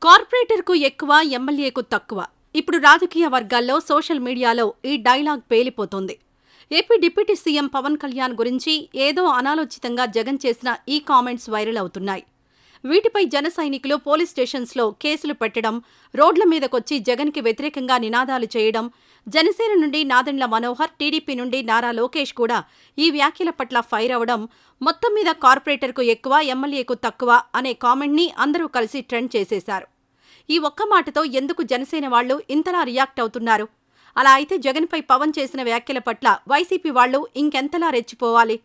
కార్పొరేటర్కు ఎక్కువ, ఎమ్మెల్యేకు తక్కువ. ఇప్పుడు రాజకీయ వర్గాల్లో, సోషల్ మీడియాలో ఈ డైలాగ్ పేలిపోతోంది. AP deputy CM Pawan Kalyan గురించి ఏదో అనాలోచితంగా జగన్ చేసిన ఈ కామెంట్స్ వైరల్ అవుతున్నాయి. వీటిపై జన సైనికులు పోలీస్ స్టేషన్స్లో కేసులు పెట్టడం, రోడ్ల మీదకొచ్చి జగన్కి వ్యతిరేకంగా నినాదాలు చేయడం, జనసేన నుండి నాదెండ్ల మనోహర్, టీడీపీ నుండి నారా లోకేష్ కూడా ఈ వ్యాఖ్యల పట్ల ఫైర్ అవడం, మొత్తం మీద కార్పొరేటర్కు ఎక్కువ, ఎమ్మెల్యేకు తక్కువ అనే కామెంట్ని అందరూ కలిసి ట్రెండ్ చేసేశారు. ఈ ఒక్క మాటతో ఎందుకు జనసేన వాళ్లు ఇంతలా రియాక్ట్ అవుతున్నారు? అలా అయితే జగన్పై పవన్ చేసిన వ్యాఖ్యల పట్ల వైసీపీ వాళ్లు ఇంకెంతలా రెచ్చిపోవాలి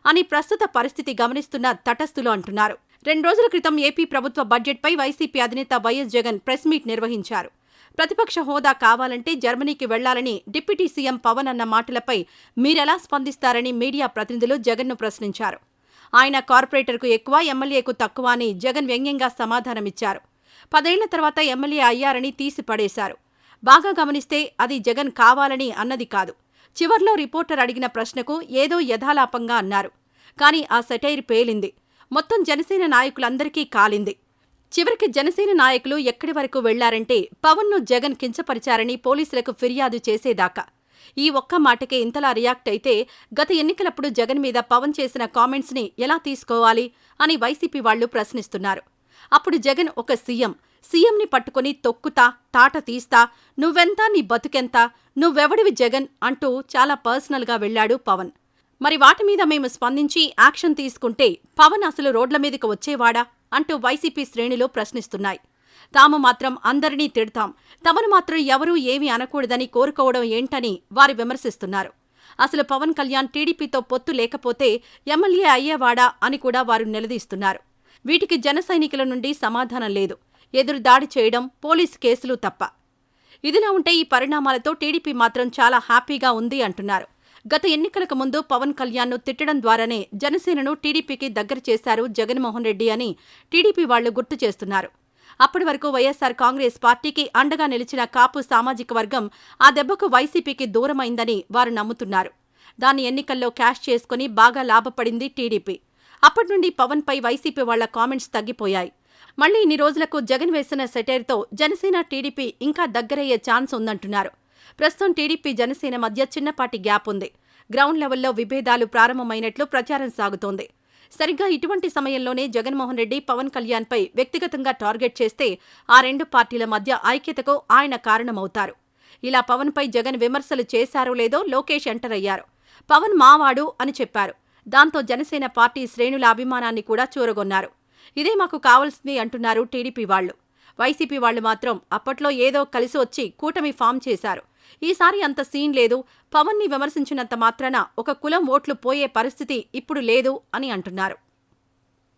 అని ప్రస్తుత పరిస్థితి గమనిస్తున్న తటస్థులు అంటున్నారు. 2 రోజుల క్రితం ఏపీ ప్రభుత్వ బడ్జెట్పై వైసీపీ అధినేత వైఎస్ జగన్ ప్రెస్ మీట్ నిర్వహించారు. ప్రతిపక్ష హోదా కావాలంటే జర్మనీకి వెళ్లాలని డిప్యూటీ సీఎం పవన్ అన్న మాటలపై మీరెలా స్పందిస్తారని మీడియా ప్రతినిధులు జగన్ను ప్రశ్నించారు. ఆయన కార్పొరేటర్కు ఎక్కువ, ఎమ్మెల్యేకు తక్కువ అని జగన్ వ్యంగ్యంగా సమాధానమిచ్చారు. 10 ఏళ్ల తర్వాత ఎమ్మెల్యే అయ్యారని తీసి పడేశారు. బాగా గమనిస్తే అది జగన్ కావాలని అన్నది కాదు. చివర్లో రిపోర్టర్ అడిగిన ప్రశ్నకు ఏదో యథాలాపంగా అన్నారు. కానీ ఆ సెటైర్ పేలింది. మొత్తం జనసేన నాయకులందరికీ కాలింది. చివరికి జనసేన నాయకులు ఎక్కడి వరకు వెళ్లారంటే పవన్ను జగన్ కించపరిచారని పోలీసులకు ఫిర్యాదు చేసేదాకా. ఈ ఒక్క మాటకే ఇంతలా రియాక్ట్ అయితే గత ఎన్నికలప్పుడు జగన్ మీద పవన్ చేసిన కామెంట్స్ని ఎలా తీసుకోవాలి అని వైసీపీ వాళ్లు ప్రశ్నిస్తున్నారు. అప్పుడు జగన్ ఒక సీఎంని పట్టుకుని తొక్కుతా, తాట తీస్తా, నువ్వెంత, నీ బతుకెంత, నువ్వెవడివి జగన్ అంటూ చాలా పర్సనల్గా వెళ్లాడు పవన్. మరి వాటి మీద మేము స్పందించి యాక్షన్ తీసుకుంటే పవన్ అసలు రోడ్ల మీదకి వచ్చేవాడా అంటూ వైసీపీ శ్రేణులు ప్రశ్నిస్తున్నాయి. తాము మాత్రం అందరినీ తిడతాం, తమను మాత్రం ఎవరూ ఏమీ అనకూడదని కోరుకోవడం ఏంటని వారు విమర్శిస్తున్నారు. అసలు పవన్ కళ్యాణ్ టీడీపీతో పొత్తు లేకపోతే ఎమ్మెల్యే అయ్యేవాడా అని కూడా వారు నిలదీస్తున్నారు. వీటికి జన సైనికుల నుండి సమాధానం లేదు. ఎదురు దాడి చేయడం, పోలీసు కేసులు తప్ప. ఇదిలా ఉంటే ఈ పరిణామాలతో టీడీపీ మాత్రం చాలా హ్యాపీగా ఉంది అంటున్నారు. గత ఎన్నికలకు ముందు పవన్ కళ్యాణ్ను తిట్టడం ద్వారానే జనసేనను టీడీపీకి దగ్గర చేశారు జగన్మోహన్ రెడ్డి అని టీడీపీ వాళ్లు గుర్తు చేస్తున్నారు. అప్పటి వరకు వైఎస్సార్ కాంగ్రెస్ పార్టీకి అండగా నిలిచిన కాపు సామాజిక వర్గం ఆ దెబ్బకు వైసీపీకి దూరమైందని వారు నమ్ముతున్నారు. దాన్ని ఎన్నికల్లో క్యాష్ చేసుకుని బాగా లాభపడింది టీడీపీ. అప్పటి నుండి పవన్పై వైసీపీ వాళ్ల కామెంట్స్ తగ్గిపోయాయి. మళ్లీ ఇన్ని రోజులకు జగన్ వేసిన సెటైర్తో జనసేన టీడీపీ ఇంకా దగ్గరయ్యే ఛాన్స్ ఉందంటున్నారు. ప్రస్తుతం టీడీపీ జనసేన మధ్య చిన్నపాటి గ్యాప్ ఉంది. గ్రౌండ్ లెవెల్లో విభేదాలు ప్రారంభమైనట్లు ప్రచారం సాగుతోంది. సరిగ్గా ఇటువంటి సమయంలోనే జగన్మోహన్ రెడ్డి పవన్ కళ్యాణ్పై వ్యక్తిగతంగా టార్గెట్ చేస్తే ఆ 2 పార్టీల మధ్య ఐక్యతకు ఆయన కారణమవుతారు. ఇలా పవన్పై జగన్ విమర్శలు చేశారో లేదో లోకేష్ ఎంటర్ అయ్యారు. పవన్ మావాడు అని చెప్పారు. దాంతో జనసేన పార్టీ శ్రేణుల అభిమానాన్ని కూడా చూరగొన్నారు. ఇదే మాకు కావాల్సింది అంటున్నారు టీడీపీ వాళ్లు. వైసీపీ వాళ్లు మాత్రం అప్పట్లో ఏదో కలిసి వచ్చి కూటమి ఫామ్ చేశారు. ఈసారి అంత సీన్ లేదు, పవన్ని విమర్శించినంత మాత్రాన ఒక కులం ఓట్లు పోయే పరిస్థితి ఇప్పుడు లేదు అని అంటున్నారు.